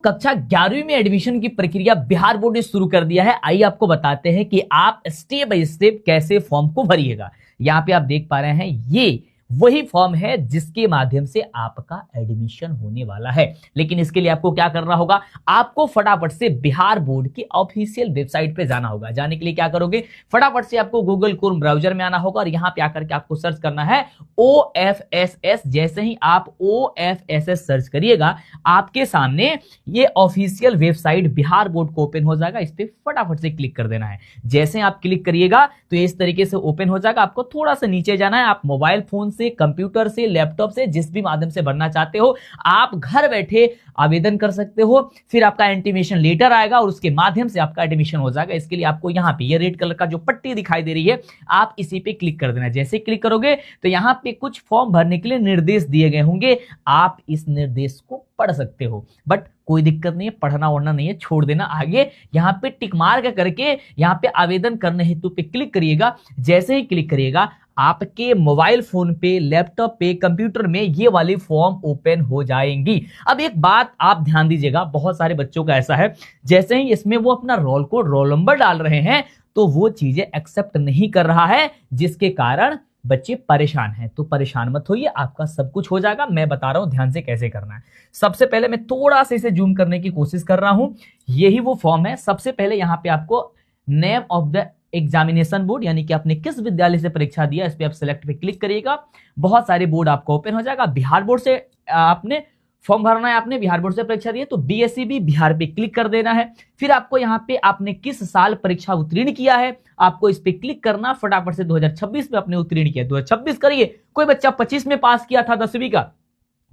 कक्षा 11वीं में एडमिशन की प्रक्रिया बिहार बोर्ड ने शुरू कर दिया है। आइए आपको बताते हैं कि आप स्टेप बाय स्टेप कैसे फॉर्म को भरिएगा। यहाँ पे आप देख पा रहे हैं, ये वही फॉर्म है जिसके माध्यम से आपका एडमिशन होने वाला है। लेकिन इसके लिए आपको क्या करना होगा, आपको फटाफट से बिहार बोर्ड की ऑफिशियल वेबसाइट पे जाना होगा। जाने के लिए क्या करोगे, फटाफट से आपको गूगल क्रोम ब्राउजर में आना होगा और यहां पे आकर के आपको सर्च करना है OFSS। जैसे ही आप OFSS सर्च करिएगा, आपके सामने ये ऑफिशियल वेबसाइट बिहार बोर्ड को ओपन हो जाएगा। इस पे फटाफट से क्लिक कर देना है। जैसे आप क्लिक करिएगा तो इस तरीके से ओपन हो जाएगा। आपको थोड़ा सा नीचे जाना है। आप मोबाइल फोन से, कंप्यूटर से, लैपटॉप से, जिस भी माध्यम से भरना चाहते हो, आप घर बैठे आवेदन कर सकते हो। फिर आपका इंटीमेशन लेटर आएगा और उसके माध्यम से आपका एडमिशन हो जाएगा। इसके लिए आपको यहाँ पे ये रेड कलर का जो पट्टी दिखाई दे रही है, आप इसी पे क्लिक कर देना। जैसे क्लिक करोगे तो यहाँ पे कुछ फॉर्म भरने के लिए निर्देश दिए गए होंगे। आप इस निर्देश को पढ़ सकते हो, बट कोई दिक्कत नहीं है, पढ़ना वढ़ना नहीं है, छोड़ देना। आगे यहाँ पे टिक मार्क करके यहाँ पे आवेदन करने हेतु पे क्लिक करिएगा। जैसे ही क्लिक करिएगा, आपके मोबाइल फोन पे, लैपटॉप पे, कंप्यूटर में ये वाली फॉर्म ओपन हो जाएंगी। अब एक बात आप ध्यान दीजिएगा, बहुत सारे बच्चों का ऐसा है, जैसे ही इसमें वो अपना रोल कोड, रोल नंबर डाल रहे हैं तो वो चीजें एक्सेप्ट नहीं कर रहा है, जिसके कारण बच्चे परेशान हैं। तो परेशान मत होइए, आपका सब कुछ हो जाएगा। मैं बता रहा हूं ध्यान से कैसे करना है। सबसे पहले मैं थोड़ा सा इसे जूम करने की कोशिश कर रहा हूं। यही वो फॉर्म है। सबसे पहले यहां पे आपको name of the examination board, यानी कि आपने किस विद्यालय से परीक्षा दिया, इस पे आप सिलेक्ट पे क्लिक करिएगा। बहुत सारे बोर्ड आपको ओपन हो जाएगा। बिहार बोर्ड से आपने फॉर्म भरना है, आपने बिहार बोर्ड से परीक्षा दी है तो BSEB बिहार पे क्लिक कर देना है। फिर आपको यहाँ पे आपने किस साल परीक्षा उत्तीर्ण किया है, आपको इस पे क्लिक करना। फटाफट से 2026 में आपने उत्तीर्ण किया, 2026 करिए। कोई बच्चा 25 में पास किया था 10वीं का,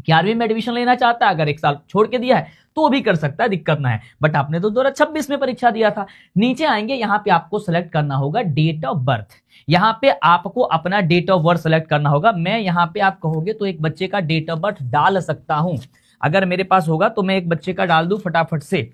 11वीं में एडमिशन लेना चाहता है, अगर एक साल छोड़ के दिया है तो भी कर सकता है, दिक्कत ना है। बट आपने तो 2026 में परीक्षा दिया था। नीचे आएंगे, यहाँ पे आपको सेलेक्ट करना होगा डेट ऑफ बर्थ। यहाँ पे आपको अपना डेट ऑफ बर्थ सेलेक्ट करना होगा। मैं यहाँ पे आप कहोगे तो एक बच्चे का डेट ऑफ बर्थ डाल सकता हूं, अगर मेरे पास होगा तो मैं एक बच्चे का डाल दूं फटाफट से,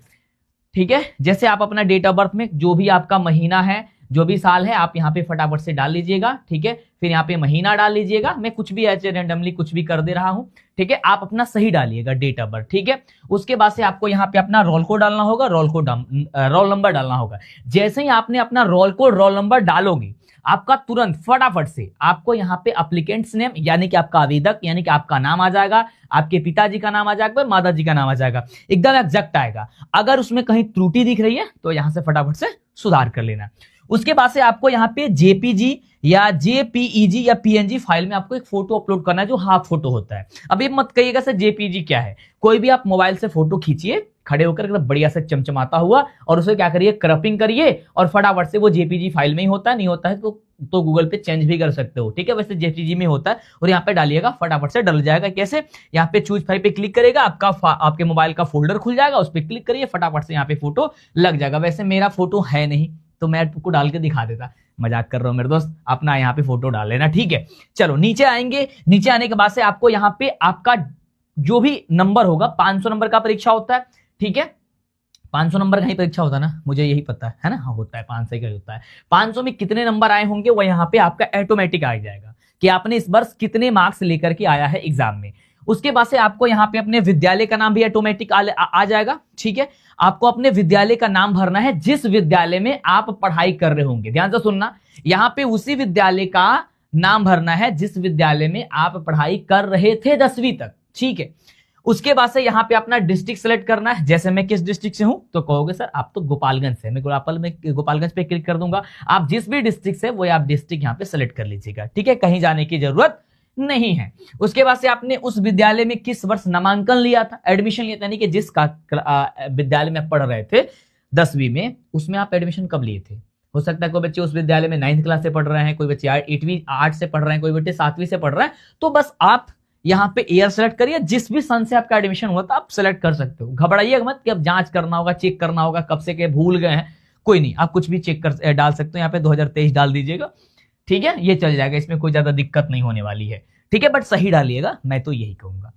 ठीक है। जैसे आप अपना डेट ऑफ बर्थ में जो भी आपका महीना है, जो भी साल है, आप यहाँ पे फटाफट से डाल लीजिएगा, ठीक है। फिर यहाँ पे महीना डाल लीजिएगा। मैं कुछ भी ऐसे रैंडमली कुछ भी कर दे रहा हूँ, ठीक है। आप अपना सही डालिएगा डेट ऑफ बर्थ, ठीक है। उसके बाद से आपको यहाँ पे अपना रोल कोड डालना होगा, रोल नंबर डालना होगा। जैसे ही आपने अपना रोल कोड, रोल नंबर डालोगे, आपका तुरंत फटाफट से आपको यहाँ पे एप्लीकेंट्स नेम, यानी कि आपका आवेदक, यानी कि आपका नाम आ जाएगा, आपके पिताजी का नाम आ जाएगा, माता जी का नाम आ जाएगा, एकदम एग्जैक्ट आएगा। अगर उसमें कहीं त्रुटि दिख रही है तो यहां से फटाफट से सुधार कर लेना। उसके बाद से आपको यहाँ पे JPG या JPEG या PNG फाइल में आपको एक फोटो अपलोड करना है, जो हाफ फोटो होता है। अब ये मत कहिएगा सर JPG क्या है। कोई भी आप मोबाइल से फोटो खींचिए खड़े होकर, एकदम बढ़िया से चमचमाता हुआ, और उसे क्या करिए, क्रॉपिंग करिए और फटाफट से, वो JPG फाइल में ही होता है, नहीं होता है तो गूगल पे चेंज भी कर सकते हो, ठीक है। वैसे JPG में होता है, और यहाँ पे डालिएगा, फटाफट से डल जाएगा। कैसे, यहाँ पे चूज फाइल पे क्लिक करेगा, आपके मोबाइल का फोल्डर खुल जाएगा, उस पर क्लिक करिए, फटाफट से यहाँ पे फोटो लग जाएगा। वैसे मेरा फोटो है नहीं तो मैं आपको डाल के दिखा देता, मजाक कर रहा हूं मेरे दोस्त, अपना यहाँ पे फोटो डाल लेना, ठीक है। चलो नीचे आएंगे। नीचे आने के बाद से आपको यहाँ पे आपका जो भी नंबर होगा, 500 नंबर का परीक्षा होता है, ठीक है। 500 नंबर का ही परीक्षा होता है ना, मुझे यही पता है ना। हाँ होता है, 500 का होता है। 500 में कितने नंबर आए होंगे वो यहाँ पे आपका ऑटोमेटिक आ जाएगा कि आपने इस वर्ष कितने मार्क्स लेकर के आया है एग्जाम में। उसके बाद से आपको यहाँ पे अपने विद्यालय का नाम भी ऑटोमेटिक आ जाएगा, ठीक है। आपको अपने विद्यालय का नाम भरना है जिस विद्यालय में आप पढ़ाई कर रहे होंगे। ध्यान से सुनना, यहाँ पे उसी विद्यालय का नाम भरना है जिस विद्यालय में आप पढ़ाई कर रहे थे 10वीं तक, ठीक है। उसके बाद से यहाँ पे अपना डिस्ट्रिक्ट सेलेक्ट करना है। जैसे मैं किस डिस्ट्रिक्ट से हूं तो कहोगे सर आप तो गोपालगंज से, मैं गोपालगंज पे क्लिक कर दूंगा। आप जिस भी डिस्ट्रिक्ट से, वो आप डिस्ट्रिक्ट यहाँ पे सेलेक्ट कर लीजिएगा, ठीक है। कहीं जाने की जरूरत नहीं है। उसके बाद से आपने उस विद्यालय में किस वर्ष नामांकन लिया था, एडमिशन लिया था, यानी कि जिस विद्यालय में पढ़ रहे थे 10वीं में, उसमें आप एडमिशन कब लिए थे। हो सकता है कोई बच्चे उस विद्यालय में 9th क्लास से पढ़ रहे हैं, कोई बच्चे 8वीं 8 से पढ़ रहे हैं, कोई बच्चे 7वीं से पढ़ रहे हैं। तो बस आप यहाँ पे ईयर सेलेक्ट करिए, जिस भी सन से आपका एडमिशन हुआ था आप सेलेक्ट कर सकते हो। घबराइए मत कि अब जांच करना होगा, चेक करना होगा, कब से के भूल गए हैं, कोई नहीं, आप कुछ भी चेक कर डाल सकते हो। यहाँ पे 2023 डाल दीजिएगा, ठीक है, ये चल जाएगा, इसमें कोई ज्यादा दिक्कत नहीं होने वाली है, ठीक है। बट सही डालिएगा, मैं तो यही कहूंगा।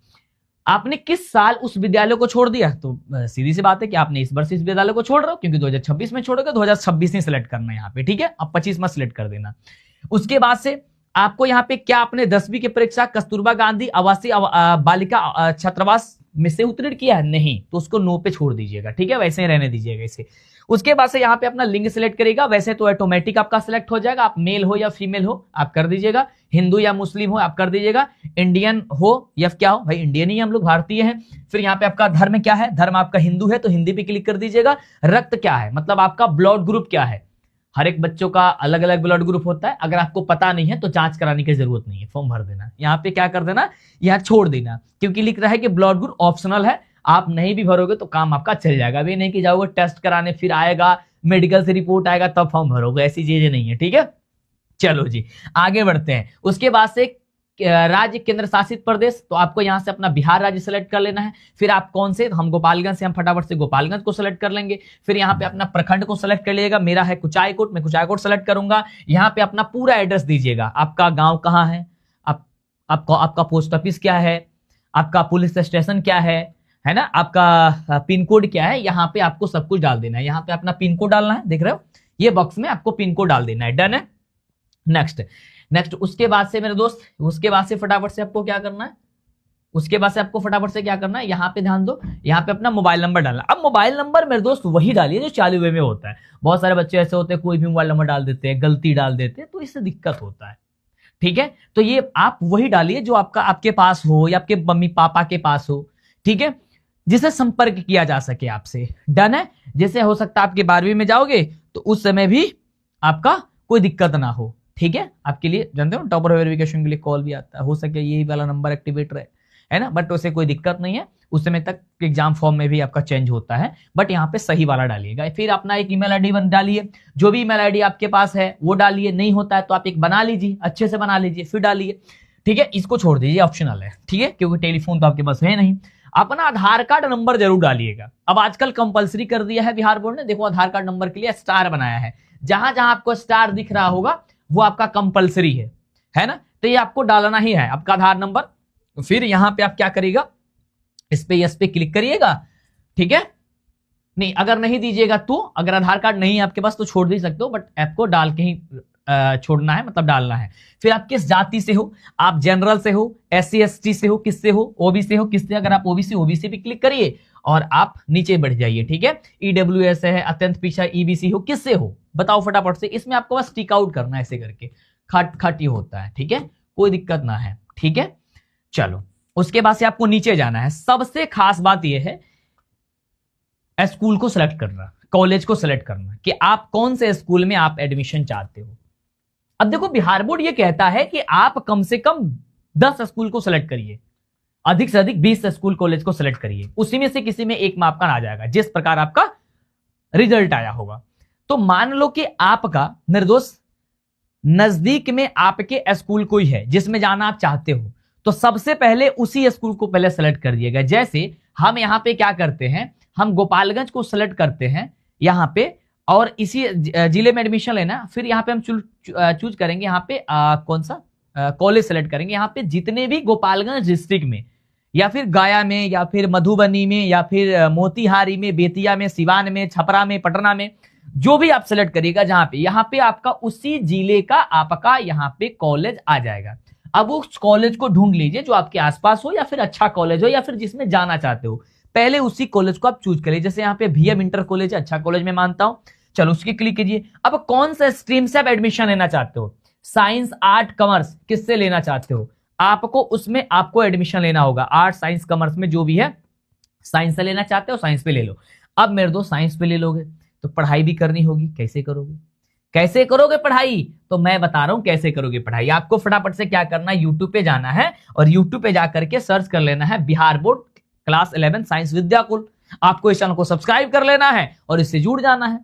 आपने किस साल उस विद्यालय को छोड़ दिया, तो सीधी सी बात है कि आपने इस वर्ष इस विद्यालय को छोड़ रहे हो, क्योंकि 2026 में छोड़ोगे, 2026 नहीं सिलेक्ट करना है यहाँ पे, ठीक है। अब 25 मत सिलेक्ट कर देना। उसके बाद से आपको यहाँ पे क्या, आपने 10वीं की परीक्षा कस्तूरबा गांधी आवासीय बालिका छात्रावास में से उत्तीर्ण किया है, नहीं, तो उसको नो पे छोड़ दीजिएगा, ठीक है, वैसे ही रहने दीजिएगा इसे। उसके बाद से यहाँ पे अपना लिंग सिलेक्ट करेगा, वैसे तो ऑटोमेटिक आपका सिलेक्ट हो जाएगा, आप मेल हो या फीमेल हो आप कर दीजिएगा, हिंदू या मुस्लिम हो आप कर दीजिएगा, इंडियन हो या क्या हो, भाई इंडियन ही हम लोग भारतीय हैं। फिर यहाँ पे आपका धर्म क्या है, धर्म आपका हिंदू है तो हिंदी पे क्लिक कर दीजिएगा। रक्त क्या है, मतलब आपका ब्लड ग्रुप क्या है, हर एक बच्चों का अलग अलग ब्लड ग्रुप होता है, अगर आपको पता नहीं है तो जांच कराने की जरूरत नहीं है, फॉर्म भर देना, यहाँ पे क्या कर देना, यहाँ छोड़ देना, क्योंकि लिख रहा है कि ब्लड ग्रुप ऑप्शनल है, आप नहीं भी भरोगे तो काम आपका चल जाएगा। अभी नहीं कि जाओगे टेस्ट कराने फिर आएगा मेडिकल से रिपोर्ट आएगा तब फॉर्म भरोगे, ऐसी चीजें नहीं है, ठीक है। चलो जी आगे बढ़ते हैं। उसके बाद से राज्य केंद्र शासित प्रदेश, तो आपको यहां से अपना बिहार राज्य सेलेक्ट कर लेना है। फिर आप कौन से, तो हम गोपालगंज से, हम फटाफट से गोपालगंज को सेलेक्ट कर लेंगे। फिर यहाँ पे अपना प्रखंड को सेलेक्ट कर लीजिएगा, मेरा है कुचायकोट, मैं कुचायकोट सेलेक्ट करूंगा। यहाँ पे अपना पूरा एड्रेस दीजिएगा, आपका गांव कहाँ है, आपका पोस्ट ऑफिस क्या है, आपका पुलिस स्टेशन क्या है ना, आपका पिन कोड क्या है, यहाँ पे आपको सब कुछ डाल देना है। यहाँ पे अपना पिन कोड डालना है, देख रहे हो ये बॉक्स में आपको पिन कोड डाल देना है, डन है। नेक्स्ट उसके बाद से मेरे दोस्त, उसके बाद से फटाफट से आपको क्या करना है, उसके बाद से आपको फटाफट से क्या करना है, यहाँ पे ध्यान दो, यहाँ पे अपना मोबाइल नंबर डालना। अब मोबाइल नंबर मेरे दोस्त वही डालिए जो चालू वे में होता है। बहुत सारे बच्चे ऐसे होते हैं कोई भी मोबाइल नंबर डाल देते हैं, गलती डाल देते हैं, तो इससे दिक्कत होता है, ठीक है। तो ये आप वही डालिए जो आपके पास हो या आपके मम्मी पापा के पास हो, ठीक है, जिसे संपर्क किया जा सके आपसे, डन है। जैसे हो सकता है आपके 12वीं में जाओगे तो उस समय भी आपका कोई दिक्कत ना हो, ठीक है। आपके लिए जानते हो टॉपर वेरिफिकेशन के लिए कॉल भी आता है, हो सके यही वाला नंबर एक्टिवेट रहे, है ना, बट उसे कोई दिक्कत नहीं है, उस समय तक एग्जाम फॉर्म में भी आपका चेंज होता है, बट यहाँ पे सही वाला डालिएगा। फिर अपना एक ईमेल आईडी डालिए, जो भी ईमेल आईडी आपके पास है वो डालिए, नहीं होता है तो आप एक बना लीजिए, अच्छे से बना लीजिए फिर डालिए, ठीक है। इसको छोड़ दीजिए, ऑप्शनल है, ठीक है, क्योंकि टेलीफोन तो आपके पास है नहीं। अपना आधार कार्ड नंबर जरूर डालिएगा, अब आजकल कंपलसरी कर दिया है बिहार बोर्ड ने, देखो आधार कार्ड नंबर के लिए स्टार बनाया है, जहां जहां आपको स्टार दिख रहा होगा वो आपका कंपलसरी है ना, तो ये आपको डालना ही है आपका आधार नंबर। फिर यहां पे आप क्या करिएगा, इस पे क्लिक करिएगा, ठीक है। नहीं अगर नहीं दीजिएगा तो, अगर आधार कार्ड नहीं है आपके पास तो छोड़ दे सकते हो, बट आपको डाल के ही छोड़ना है, मतलब डालना है। फिर आप किस जाति से हो, आप जनरल से हो, SC ST से हो, किससे हो, OBC हो, किससे, अगर आप OBC पे क्लिक करिए और आप नीचे बढ़ जाइए, ठीक है। EWS है, अत्यंत पिछड़ा, EBC हो, किससे हो बताओ फटाफट से, इसमें आपको बस टिक आउट करना है ऐसे करके, खट ये होता है, ठीक है, कोई दिक्कत ना है, ठीक है। चलो उसके बाद से आपको नीचे जाना है। सबसे खास बात यह है स्कूल को सिलेक्ट करना, कॉलेज को सिलेक्ट करना कि आप कौन से स्कूल में आप एडमिशन चाहते हो। अब देखो बिहार बोर्ड ये कहता है कि आप कम से कम 10 स्कूल को सिलेक्ट करिए, अधिक से अधिक 20 स्कूल कॉलेज को सिलेक्ट करिए, उसी में से किसी में एक में आपका आ जाएगा जिस प्रकार आपका रिजल्ट आया होगा। तो मान लो कि आपका मेरे दोस्त नजदीक में आपके स्कूल कोई है जिसमें जाना आप चाहते हो, तो सबसे पहले उसी स्कूल को पहले सेलेक्ट कर दिएगा। जैसे हम यहाँ पे क्या करते हैं, हम गोपालगंज को सेलेक्ट करते हैं यहाँ पे, और इसी जिले में एडमिशन लेना, फिर यहाँ पे हम चूज करेंगे यहाँ पे कौन सा कॉलेज सेलेक्ट करेंगे। यहाँ पे जितने भी गोपालगंज डिस्ट्रिक्ट में या फिर गया में या फिर मधुबनी में या फिर मोतिहारी में, बेतिया में, सिवान में, छपरा में, पटना में, जो भी आप सेलेक्ट करिएगा जहां पे, यहाँ पे आपका उसी जिले का आपका यहाँ पे कॉलेज आ जाएगा। अब उस कॉलेज को ढूंढ लीजिए जो आपके आसपास हो या फिर अच्छा कॉलेज हो या फिर जिसमें जाना चाहते हो, पहले उसी कॉलेज को आप चूज करिए। जैसे यहाँ पे VM इंटर कॉलेज है, अच्छा कॉलेज में मानता हूं, चलो उसकी क्लिक कीजिए। अब कौन सा स्ट्रीम से आप एडमिशन लेना चाहते हो, साइंस, आर्ट, कॉमर्स, किससे लेना चाहते हो, आपको उसमें आपको एडमिशन लेना होगा। आर्ट, साइंस, कॉमर्स में जो भी है, साइंस से लेना चाहते हो साइंस पे ले लो। अब मेरे दोस्त साइंस पे ले लोगे तो पढ़ाई भी करनी होगी, कैसे करोगे, कैसे करोगे पढ़ाई, तो मैं बता रहा हूं कैसे करोगे पढ़ाई। आपको फटाफट से क्या करना है, यूट्यूब पे जाना है और यूट्यूब पे जाकर के सर्च कर लेना है Bihar board class 11 science Vidyakul. आपको इस चैनल को सब्सक्राइब कर लेना है और इससे जुड़ जाना है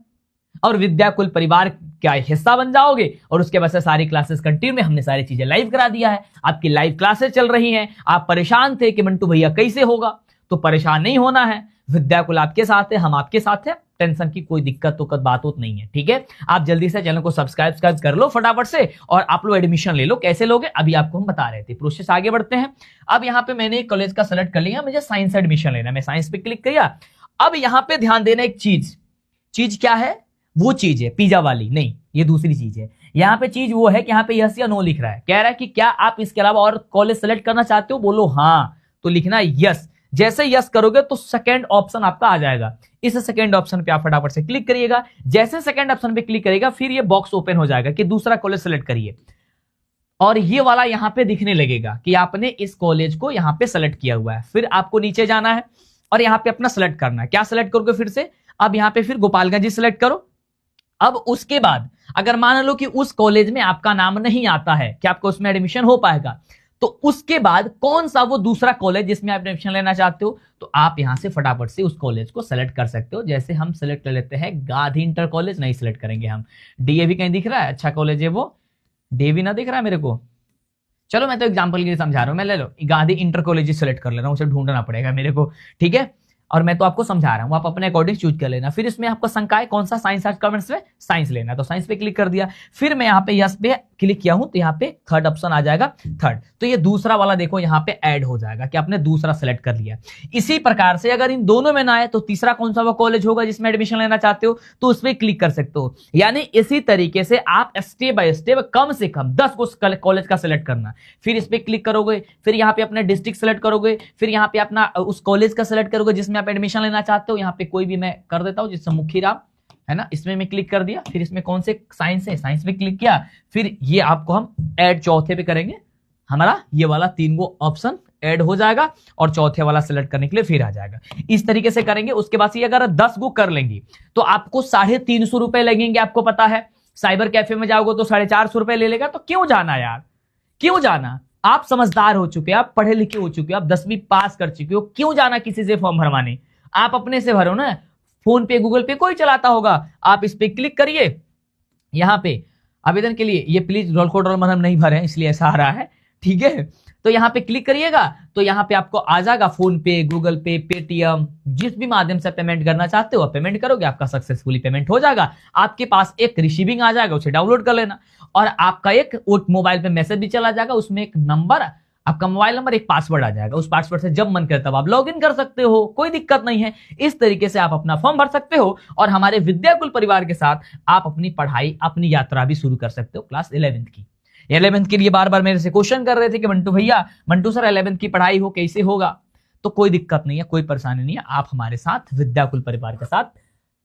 और विद्याकुल परिवार का हिस्सा बन जाओगे। और उसके बाद से सारी क्लासेस कंटिन्यू में हमने सारी चीजें लाइव करा दिया है, आपकी लाइव क्लासेस चल रही हैं। आप परेशान थे कि मंटू भैया कैसे होगा, तो परेशान नहीं होना है, विद्याकुल आपके साथ है, हम आपके साथ है, टेंशन की कोई दिक्कत तो बात नहीं है, ठीक है। आप जल्दी से चैनल को सब्सक्राइब कर लो फटाफट से और आप लोग एडमिशन ले लो। कैसे लोगे अभी आपको हम बता रहे थे, प्रोसेस आगे बढ़ते हैं। अब यहाँ पे मैंने कॉलेज का सेलेक्ट कर लिया, मुझे साइंस एडमिशन लेना, मैं साइंस पे क्लिक किया। अब यहाँ पे ध्यान देना एक चीज क्या है, वो चीज है पिज्जा वाली, नहीं ये दूसरी चीज है। यहाँ पे चीज वो है कि यहाँ पे यस या नो लिख रहा है, कह रहा है कि क्या आप इसके अलावा और कॉलेज सेलेक्ट करना चाहते हो, बोलो हाँ, तो लिखना है यस। जैसे यस करोगे तो सेकंड ऑप्शन आपका आ जाएगा। इस सेकंड ऑप्शन पे आप फटाफट से क्लिक करिएगा। जैसे सेकंड ऑप्शन पे क्लिक करिएगा फिर ये बॉक्स ओपन हो जाएगा कि दूसरा कॉलेज सेलेक्ट करिए, और ये वाला यहां पे दिखने लगेगा कि आपने इस कॉलेज को यहां पे सेलेक्ट किया हुआ है। फिर आपको नीचे जाना है और यहां पे अपना सेलेक्ट करना है। क्या सेलेक्ट करोगे फिर से, अब यहां पे फिर गोपालगंज सेलेक्ट करो। अब उसके बाद अगर मान लो कि उस कॉलेज में आपका नाम नहीं आता है कि आपको उसमें एडमिशन हो पाएगा, तो उसके बाद कौन सा वो दूसरा कॉलेज जिसमें आप एडमिशन लेना चाहते हो, तो आप यहां से फटाफट से उस कॉलेज को सेलेक्ट कर सकते हो। जैसे हम सेलेक्ट कर लेते हैं गांधी इंटर कॉलेज, नहीं सेलेक्ट करेंगे हम। डीएवी कहीं दिख रहा है, अच्छा कॉलेज है वो, डीएवी ना दिख रहा है मेरे को, चलो मैं तो एग्जांपल के लिए समझा रहा हूं, मैं ले लो गांधी इंटर कॉलेज सेलेक्ट कर ले रहा हूं, उसे ढूंढना पड़ेगा मेरे को, ठीक है। और मैं तो आपको समझा रहा हूं, आप अपने अकॉर्डिंग चूज कर लेना। फिर इसमें आपका संकाय कौन सा, साइंस आर्ट्स कॉमर्स में साइंस लेना है तो साइंस पे क्लिक कर दिया। फिर मैं यहाँ पे यस पे क्लिक किया हूं तो यहाँ पे थर्ड ऑप्शन आ जाएगा, थर्ड। तो ये दूसरा वाला देखो यहाँ पे ऐड हो जाएगा कि आपने दूसरा सेलेक्ट कर लिया। इसी प्रकार से अगर इन दोनों में ना आए तो तीसरा कौन सा वो कॉलेज होगा जिसमें एडमिशन लेना चाहते हो, तो उस पर क्लिक कर सकते हो। यानी इसी तरीके से आप स्टेप बाय स्टेप कम से कम 10 को कॉलेज का सेलेक्ट करना, फिर इस पे क्लिक करोगे, फिर यहाँ पे अपना डिस्ट्रिक्ट सेलेक्ट करोगे, फिर यहाँ पे अपना उस कॉलेज का सेलेक्ट करोगे जिसमें आप एडमिशन लेना चाहते हो। यहाँ पे कोई भी मैं कर देता हूँ, जिससे मुखीराम है ना, इसमें मैं क्लिक कर दिया। फिर इसमें कौन से साइंस है, साइंस पे क्लिक किया। फिर ये आपको हम ऐड चौथे पे करेंगे, हमारा ये वाला 3 गो ऑप्शन ऐड हो जाएगा और चौथे वाला सेलेक्ट करने के लिए फिर आ जाएगा। इस तरीके से करेंगे। उसके बाद ये अगर 10 गो कर लेंगे तो आपको 350 रुपए लगेंगे। आपको पता है साइबर कैफे में जाओगे तो 450 रुपए ले लेगा, तो क्यों जाना यार, क्यों जाना। आप समझदार हो चुके, आप पढ़े लिखे हो चुके, आप 10वीं पास कर चुके हो, क्यों जाना किसी से फॉर्म भरवाने। आप अपने से भरो ना, फोन पे गूगल पे कोई चलाता होगा। आप इस पे क्लिक करिए, यहाँ पे आवेदन के लिए, ये please roll code roll number हम नहीं भरे हैं इसलिए ऐसा आ रहा है, ठीक है। तो यहाँ पे क्लिक करिएगा तो यहाँ पे आपको आ जाएगा फोन पे, गूगल पे, पेटीएम, जिस भी माध्यम से पेमेंट करना चाहते हो पेमेंट करोगे, आपका सक्सेसफुली पेमेंट हो जाएगा। आपके पास एक रिसीविंग आ जाएगा, उसे डाउनलोड कर लेना, और आपका एक मोबाइल पे मैसेज भी चला जाएगा, उसमें एक नंबर, आपका मोबाइल नंबर, एक पासवर्ड आ जाएगा। उस पासवर्ड से जब मन करे तब आप लॉग इन कर सकते हो, कोई दिक्कत नहीं है। इस तरीके से आप अपना फॉर्म भर सकते हो और हमारे विद्याकुल परिवार के साथ आप अपनी पढ़ाई, अपनी यात्रा भी शुरू कर सकते हो क्लास 11th की। 11th के लिए बार बार मेरे से क्वेश्चन कर रहे थे कि मंटू भैया, मंटू सर 11th की पढ़ाई हो कैसे होगा, तो कोई दिक्कत नहीं है, कोई परेशानी नहीं है। आप हमारे साथ विद्याकुल परिवार के साथ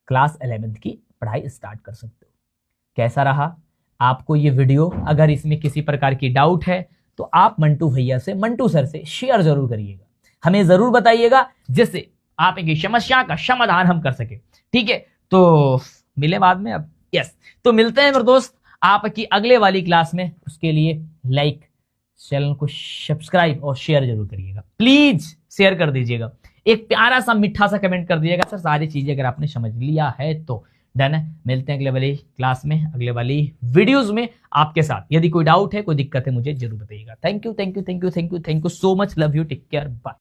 क्लास 11th की पढ़ाई स्टार्ट कर सकते हो। कैसा रहा आपको ये वीडियो? अगर इसमें किसी प्रकार की डाउट है तो आप मंटू भैया से, मंटू सर से शेयर जरूर करिएगा, हमें जरूर बताइएगा, जिससे आप एक समस्या का समाधान हम कर सके, ठीक है। तो मिले बाद में अब, यस, तो मिलते हैं मेरे दोस्त आपकी अगले वाली क्लास में। उसके लिए लाइक, चैनल को सब्सक्राइब और शेयर जरूर करिएगा, प्लीज शेयर कर दीजिएगा, एक प्यारा सा मीठा सा कमेंट कर दीजिएगा सर, सारी चीजें अगर आपने समझ लिया है तो डन है। मिलते हैं अगले वाली क्लास में, अगले वाली वीडियोस में आपके साथ। यदि कोई डाउट है, कोई दिक्कत है, मुझे जरूर बताइएगा। Thank you, thank you, thank you, thank you, thank you so much, love you, take care, bye.